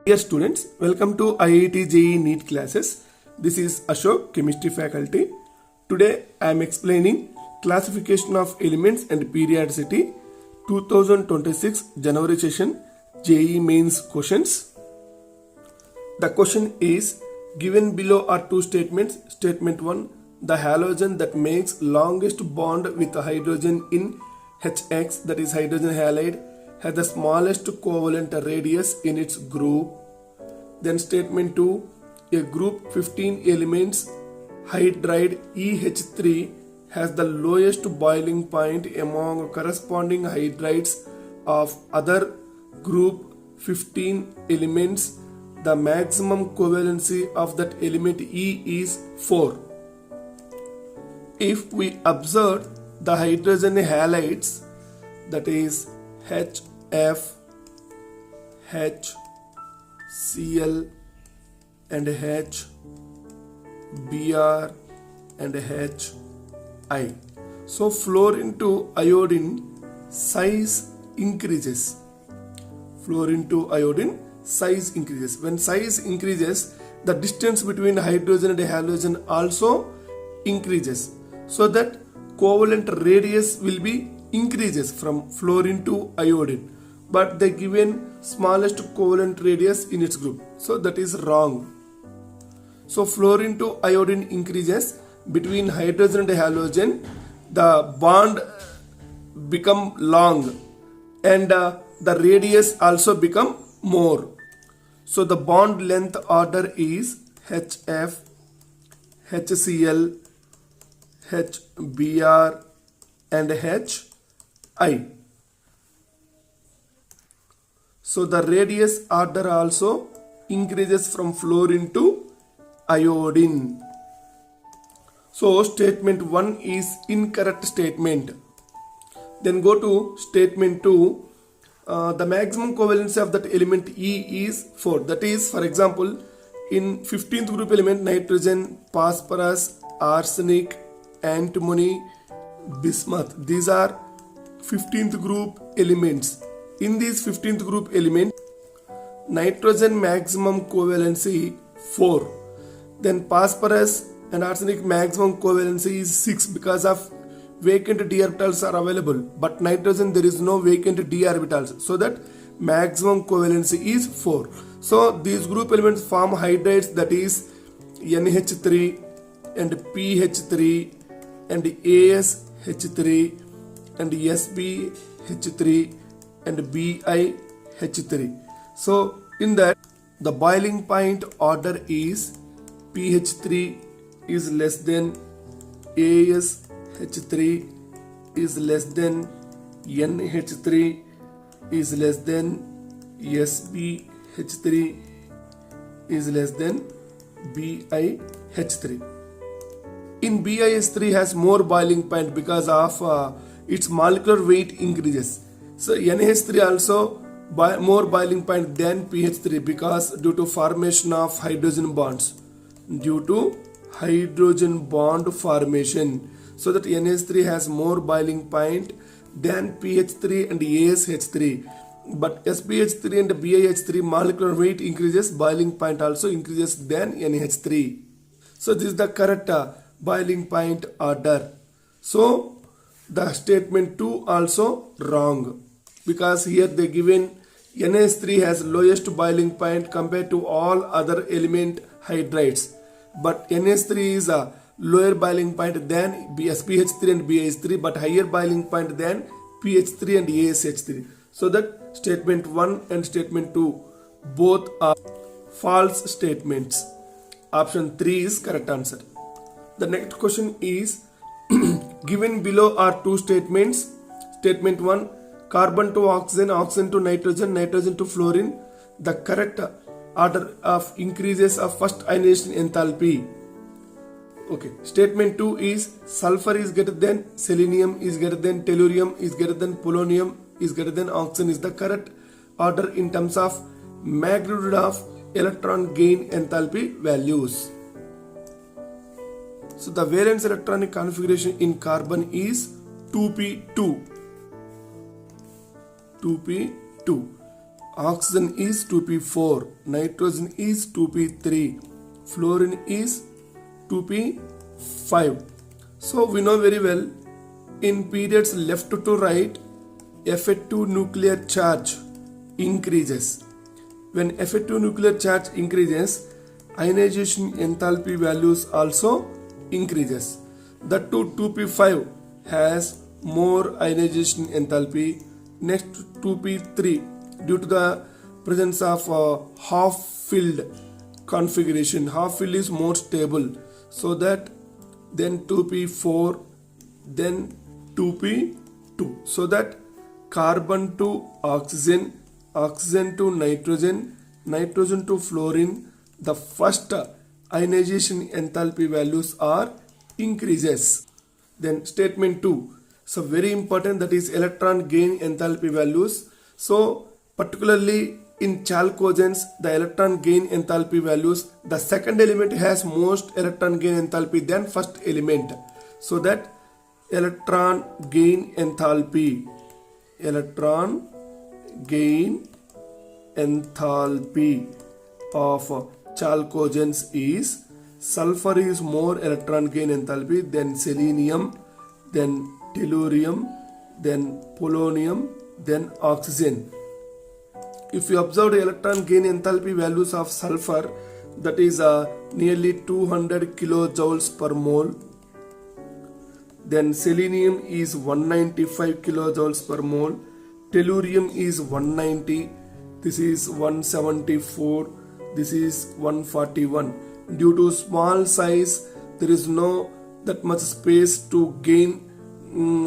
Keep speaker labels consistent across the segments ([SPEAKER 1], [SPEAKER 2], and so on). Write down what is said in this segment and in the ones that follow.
[SPEAKER 1] Dear students, welcome to IIT JEE NEET classes. This is Ashok, chemistry faculty. Today I am explaining classification of elements and periodicity 2026 January session JEE mains questions. The question is given below are two statements. Statement 1, the halogen that makes longest bond with a hydrogen in HX, that is hydrogen halide, has the smallest covalent radius in its group. Then statement 2, a group 15 elements hydride EH3 has the lowest boiling point among corresponding hydrides of other group 15 elements. The maximum covalency of that element E is 4. If we observe the hydrogen halides, that is HF, HCl and H, Br and HI. So fluorine to iodine size increases. Fluorine to iodine size increases. When size increases, the distance between hydrogen and halogen also increases. So that covalent radius will be increases from fluorine to iodine, but they given smallest covalent radius in its group, so that is wrong. So fluorine to iodine increases, between hydrogen and halogen the bond become long and the radius also become more. So the bond length order is HF, HCl, HBr and HI. So the radius order also increases from fluorine to iodine. So statement 1 is incorrect statement. Then go to statement 2. The maximum covalency of that element E is 4. That is, for example, in 15th group element nitrogen, phosphorus, arsenic, antimony, bismuth. These are 15th group elements. In these 15th group element, nitrogen maximum covalency 4. Then phosphorus and arsenic maximum covalency is 6 because of vacant d orbitals are available, but nitrogen there is no vacant d orbitals, so that maximum covalency is 4. So these group elements form hydrides, that is NH3 and PH3 and ASH3 and SbH3 and BiH3. So in that the boiling point order is PH3 is less than ASH3 is less than NH3 is less than SbH3 is less than BiH3. In BiH3 has more boiling point because of its molecular weight increases. So NH3 also more boiling point than PH3 because due to formation of hydrogen bonds. Due to hydrogen bond formation. So that NH3 has more boiling point than PH3 and ASH3. But SbH3 and BiH3 molecular weight increases, boiling point also increases than NH3. So this is the correct boiling point order. So the statement 2 also wrong, because here they given NH3 has lowest boiling point compared to all other element hydrides, but NH3 is a lower boiling point than SpH3 and BH3, but higher boiling point than PH3 and ASH3. So that statement 1 and statement 2 both are false statements. Option 3 is correct answer. The next question is given below are two statements. Statement 1, carbon to oxygen, oxygen to nitrogen, nitrogen to fluorine. The correct order of increases of first ionization enthalpy. Okay. Statement 2 is sulfur is greater than selenium is greater than tellurium is greater than polonium is greater than oxygen is the correct order in terms of magnitude of electron gain enthalpy values. So the valence electronic configuration in carbon is 2p2. oxygen is 2p4, nitrogen is 2p3, fluorine is 2p5. So we know very well, in periods left to right, effective nuclear charge increases. When effective nuclear charge increases, ionization enthalpy values also increases. The 2p5 has more ionization enthalpy next to 2p3 due to the presence of half-filled configuration. Half-filled is more stable, so that then 2p4, then 2p2, so that carbon to oxygen, oxygen to nitrogen, nitrogen to fluorine, the first ionization enthalpy values are increases. Then statement 2, so very important, that is electron gain enthalpy values. So particularly in chalcogens, the electron gain enthalpy values, the second element has most electron gain enthalpy than first element, so that electron gain enthalpy, electron gain enthalpy of chalcogens is sulfur is more electron gain enthalpy than selenium, then tellurium, then polonium, then oxygen. If you observe the electron gain enthalpy values of sulfur, that is nearly 200 kilojoules per mole. Then selenium is 195 kilojoules per mole. Tellurium is 190. This is 174. This is 141. Due to small size, there is no that much space to gain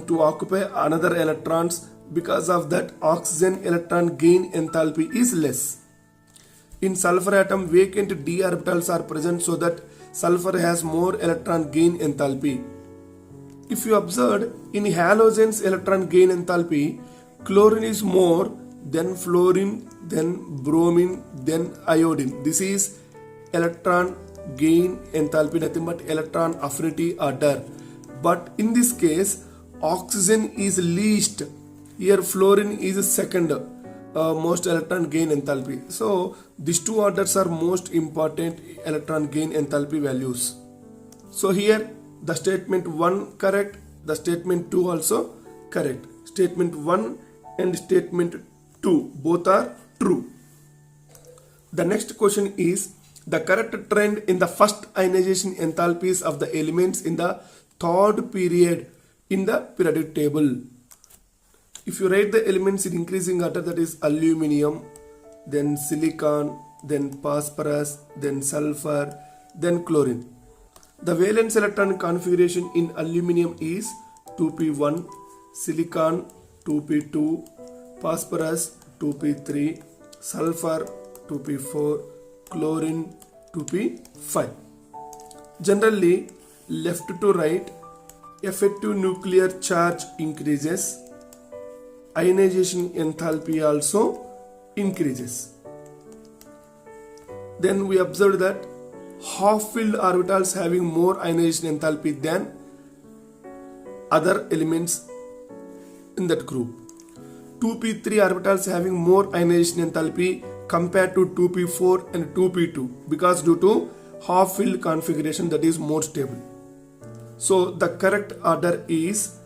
[SPEAKER 1] to occupy another electrons. Because of that, oxygen electron gain enthalpy is less. In sulfur atom, vacant d orbitals are present, so that sulfur has more electron gain enthalpy. If you observe, in halogens electron gain enthalpy, chlorine is more, then fluorine, then bromine, then iodine. This is electron gain enthalpy, nothing but electron affinity order. But in this case, oxygen is least. Here fluorine is second most electron gain enthalpy. So these two orders are most important electron gain enthalpy values. So here the statement 1 correct, the statement 2 also correct. Statement 1 and statement 2 both are true. The next question is the correct trend in the first ionization enthalpies of the elements in the third period in the periodic table. If you write the elements in increasing order, that is aluminium, then silicon, then phosphorus, then sulfur, then chlorine. The valence electron configuration in aluminium is 2p1, silicon 2p2, phosphorus 2p3, sulfur 2p4, chlorine 2p5. Generally, left to right, effective nuclear charge increases, ionization enthalpy also increases. Then we observed that half-filled orbitals having more ionization enthalpy than other elements in that group. 2p3 orbitals having more ionization enthalpy compared to 2p4 and 2p2 because due to half-filled configuration that is more stable. So the correct order is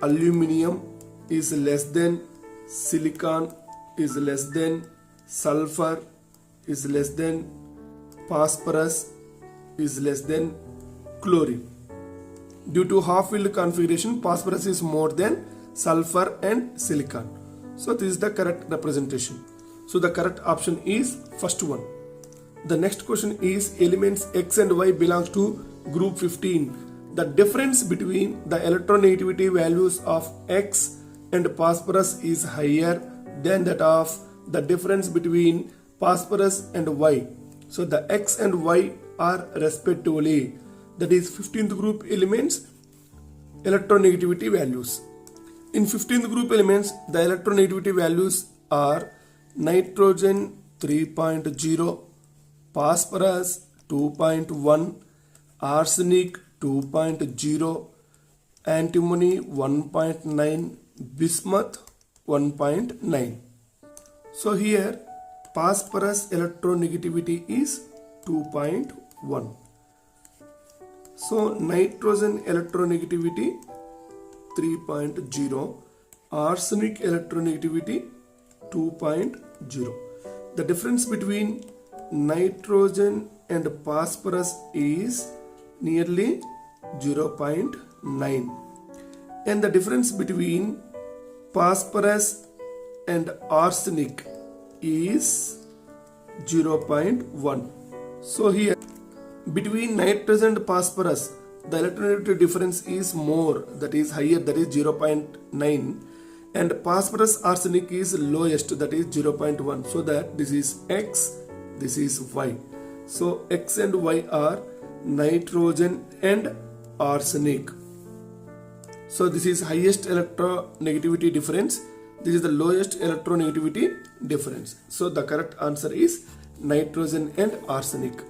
[SPEAKER 1] aluminium is less than, silicon is less than, sulfur is less than, phosphorus is less than, chlorine. Due to half-filled configuration, phosphorus is more than sulfur and silicon. So this is the correct representation. So the correct option is first one. The next question is elements X and Y belongs to group 15. The difference between the electronegativity values of X and phosphorus is higher than that of the difference between phosphorus and Y. So the X and Y are respectively, that is 15th group elements electronegativity values. In 15th group elements, the electronegativity values are nitrogen 3.0, phosphorus 2.1, arsenic 2.0, antimony 1.9, bismuth 1.9. So here phosphorus electronegativity is 2.1. So nitrogen electronegativity 3.0, arsenic electronegativity 2.0. The difference between nitrogen and phosphorus is nearly 0.9, and the difference between phosphorus and arsenic is 0.1. So here between nitrogen and phosphorus the electronegativity difference is more, that is higher, that is 0.9, and phosphorus arsenic is lowest, that is 0.1. so that this is X, this is Y. So X and Y are nitrogen and arsenic. So this is highest electronegativity difference, this is the lowest electronegativity difference. So the correct answer is nitrogen and arsenic.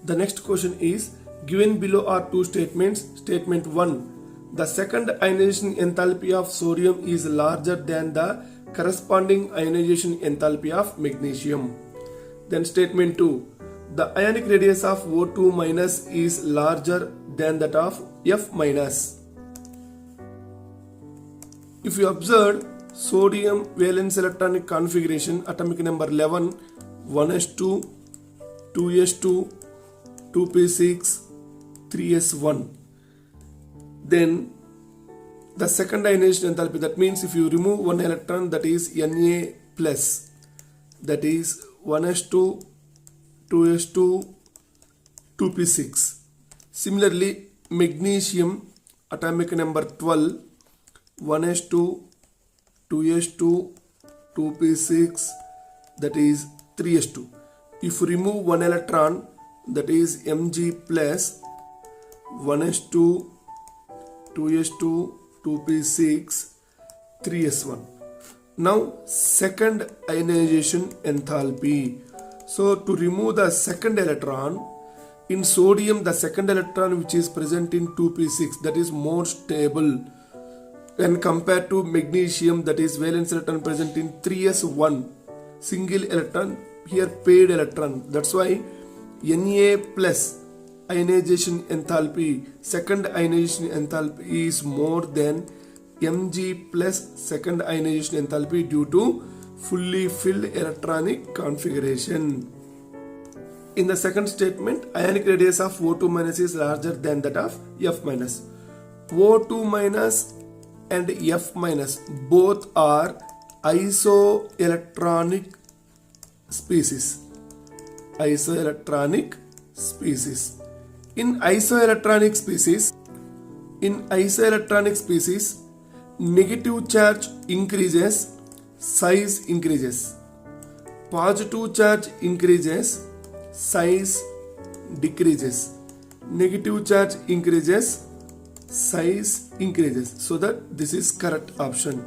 [SPEAKER 1] The next question is, given below are two statements. Statement 1, the second ionization enthalpy of sodium is larger than the corresponding ionization enthalpy of magnesium. Then statement 2, the ionic radius of O2 minus is larger than that of F minus. If you observe sodium valence electronic configuration, atomic number 11, 1s2, 2s2, 2p6, 3s1. Then the second ionization enthalpy, that means if you remove one electron, that is Na plus, that is 1s2, 2s2, 2p6. Similarly, magnesium atomic number 12, 1s2, 2s2, 2p6, that is 3s2. If you remove one electron, that is Mg plus, 1s2, 2s2, 2p6, 3s1. Now second ionization enthalpy. So to remove the second electron, in sodium the second electron which is present in 2p6, that is more stable when compared to magnesium, that is valence electron present in 3s1, single electron, here paired electron. That's why Na plus ionization enthalpy, second ionization enthalpy is more than Mg plus second ionization enthalpy due to fully filled electronic configuration. In the second statement, ionic radius of O2 minus is larger than that of F minus. O2 minus and F minus both are isoelectronic species. Isoelectronic species. In isoelectronic species, negative charge increases, size increases. Positive charge increases, size decreases. Negative charge increases, size increases. So that this is correct option.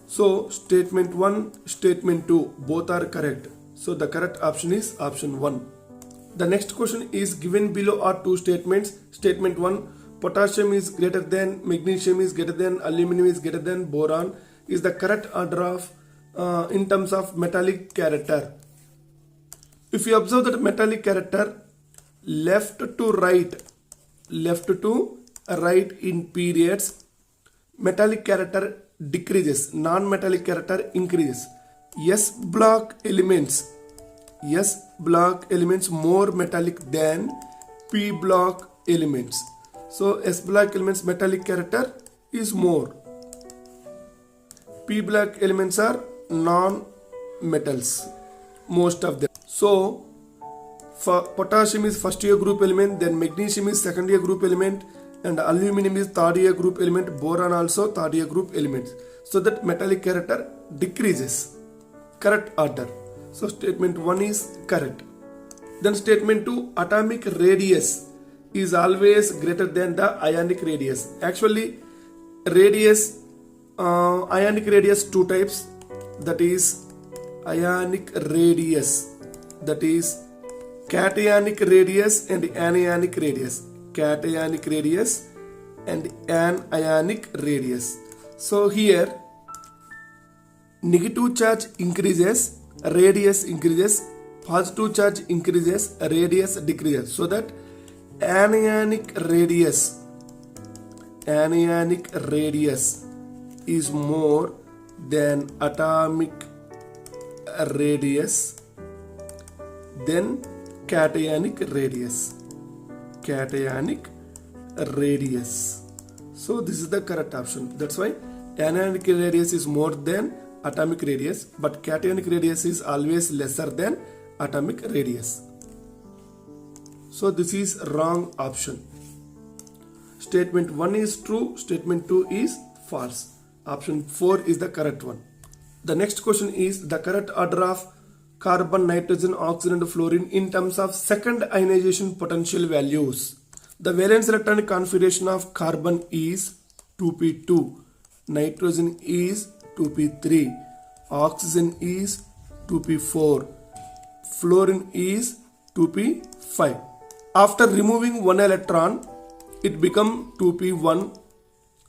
[SPEAKER 1] So statement 1, statement 2 both are correct. So the correct option is option 1. The next question is, given below are two statements. Statement 1, potassium is greater than magnesium is greater than aluminum is greater than boron is the correct order of in terms of metallic character. If you observe that metallic character, left to right in periods, metallic character decreases, non-metallic character increases. S block elements more metallic than P block elements. So S block elements metallic character is more. P block elements are non-metals, most of them. So for potassium is first year group element, then magnesium is second year group element, and aluminum is third year group element, boron also third year group element. So that metallic character decreases. Correct order. So statement 1 is correct. Then statement 2, atomic radius is always greater than the ionic radius. Actually ionic radius two types, that is ionic radius, that is cationic radius and anionic radius. Cationic radius and anionic radius. So here negative charge increases, radius increases, positive charge increases, radius decreases. So that anionic radius is more than atomic radius then cationic radius. So this is the correct option. That's why anionic radius is more than atomic radius, but cationic radius is always lesser than atomic radius. So this is wrong option. Statement 1 is true, statement 2 is false. Option 4 is the correct one. The next question is the correct order of carbon, nitrogen, oxygen and fluorine in terms of second ionization potential values. The valence electronic configuration of carbon is 2p2, nitrogen is 2p3, oxygen is 2p4, fluorine is 2p5. After removing one electron, it becomes 2p1,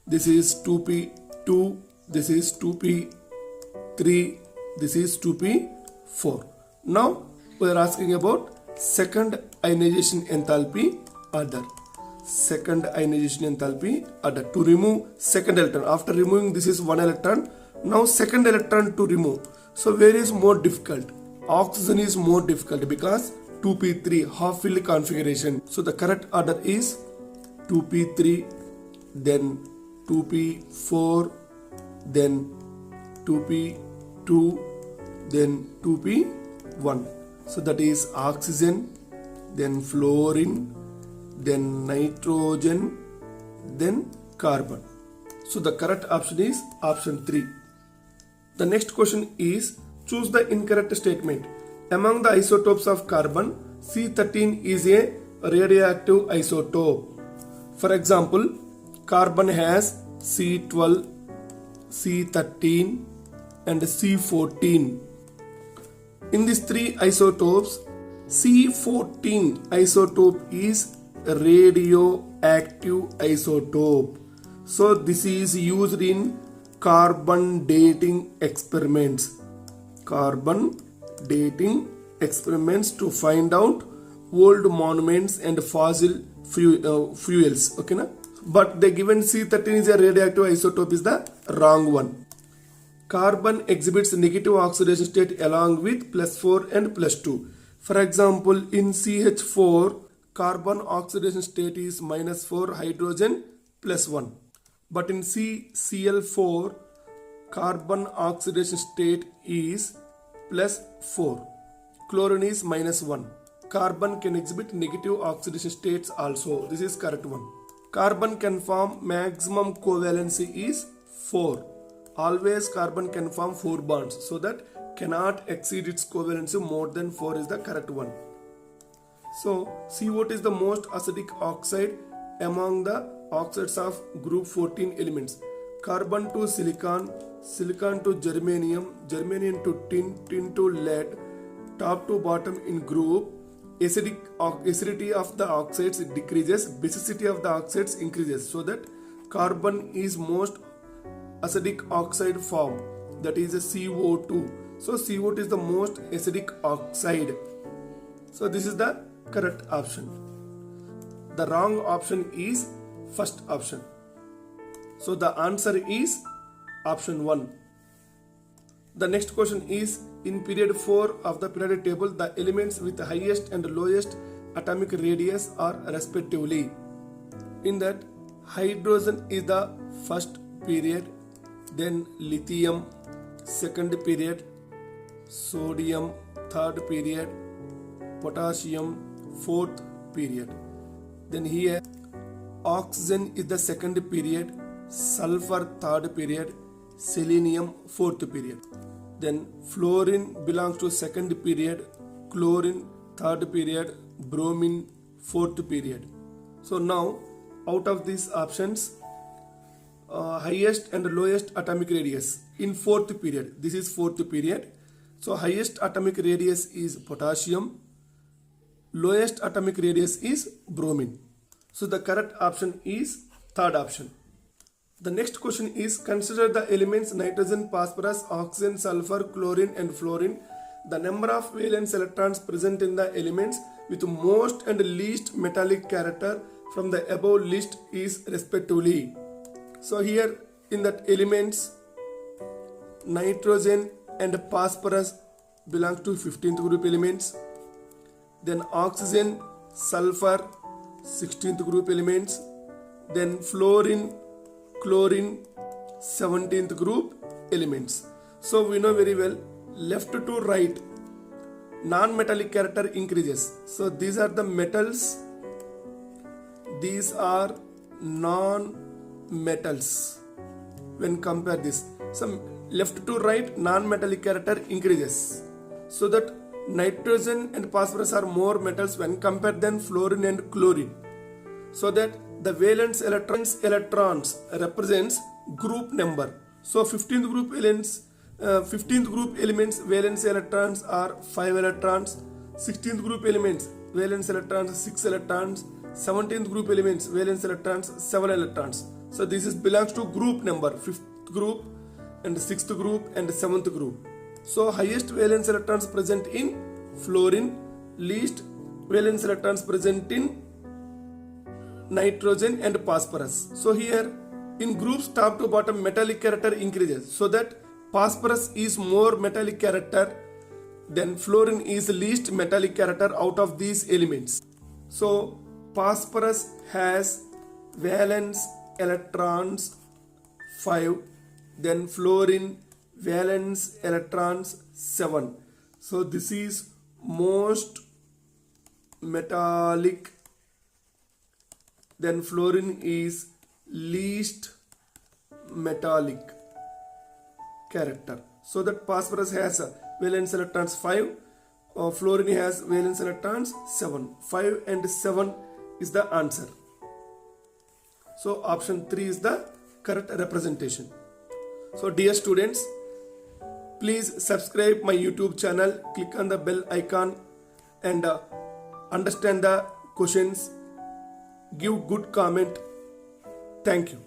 [SPEAKER 1] this is 2p2, this is 2p3, this is 2p4. Now we are asking about second ionization enthalpy order. Second ionization enthalpy order. To remove second electron, after removing this is one electron, now second electron to remove. So where is more difficult? Oxygen is more difficult because 2p3 half filled configuration. So the correct order is 2p3, then 2p4, then 2p2, then 2p1. So that is oxygen, then fluorine, then nitrogen, then carbon. So the correct option is option 3. The next question is choose the incorrect statement. Among the isotopes of carbon, C13 is a radioactive isotope. For example, carbon has C12, C13 and C14. In these three isotopes, C14 isotope is radioactive isotope. So this is used in carbon dating experiments. Carbon dating experiments to find out old monuments and fossil fuels. Okay, na? But the given C13 is a radioactive isotope is the wrong one. Carbon exhibits negative oxidation state along with +4 and +2. For example, in CH4, carbon oxidation state is -4, hydrogen +1. But in CCl4, carbon oxidation state is +4. Chlorine is -1. Carbon can exhibit negative oxidation states also. This is correct one. Carbon can form maximum covalency is 4. Always carbon can form 4 bonds, so that cannot exceed its covalency more than 4 is the correct one. So CO2 is the most acidic oxide among the oxides of group 14 elements. Carbon to silicon, silicon to germanium, germanium to tin, tin to lead, top to bottom in group. Acidity of the oxides decreases, basicity of the oxides increases, so that carbon is most acidic oxide form, that is a CO2. So CO2 is the most acidic oxide. So this is the correct option. The wrong option is first option. So the answer is option 1. The next question is in period 4 of the periodic table, the elements with the highest and lowest atomic radius are respectively. In that, hydrogen is the first period, then lithium second period, sodium third period, potassium fourth period. Then here oxygen is the second period, sulfur third period, selenium fourth period. Then fluorine belongs to second period, chlorine third period, bromine fourth period. So now out of these options, highest and lowest atomic radius in fourth period, this is fourth period. So highest atomic radius is potassium, lowest atomic radius is bromine. So the correct option is third option. The next question is, consider the elements nitrogen, phosphorus, oxygen, sulfur, chlorine and fluorine. The number of valence electrons present in the elements with most and least metallic character from the above list is respectively. So here in that elements, nitrogen and phosphorus belongs to 15th group elements. Then oxygen, sulfur, 16th group elements. Then fluorine, chlorine, 17th group elements. So we know very well, left to right, non-metallic character increases. So these are the metals, these are non-metals when compare this. So left to right, non-metallic character increases. So that nitrogen and phosphorus are more metals when compared than fluorine and chlorine. So that the valence electrons represents group number. So 15th group elements valence electrons are 5 electrons, 16th group elements valence electrons 6 electrons, 17th group elements valence electrons 7 electrons. So this is belongs to group number, 5th group and 6th group and 7th group. So highest valence electrons present in fluorine, least valence electrons present in nitrogen and phosphorus. So here in groups top to bottom metallic character increases, so that phosphorus is more metallic character, then fluorine is least metallic character out of these elements. So phosphorus has valence electrons 5, then fluorine valence electrons 7. So this is most metallic, then fluorine is least metallic character. So that phosphorus has valence electrons 5, fluorine has valence electrons 7. 5 and 7 is the answer. So option 3 is the correct representation. So dear students, please subscribe my YouTube channel, click on the bell icon and understand the questions, give good comment. Thank you.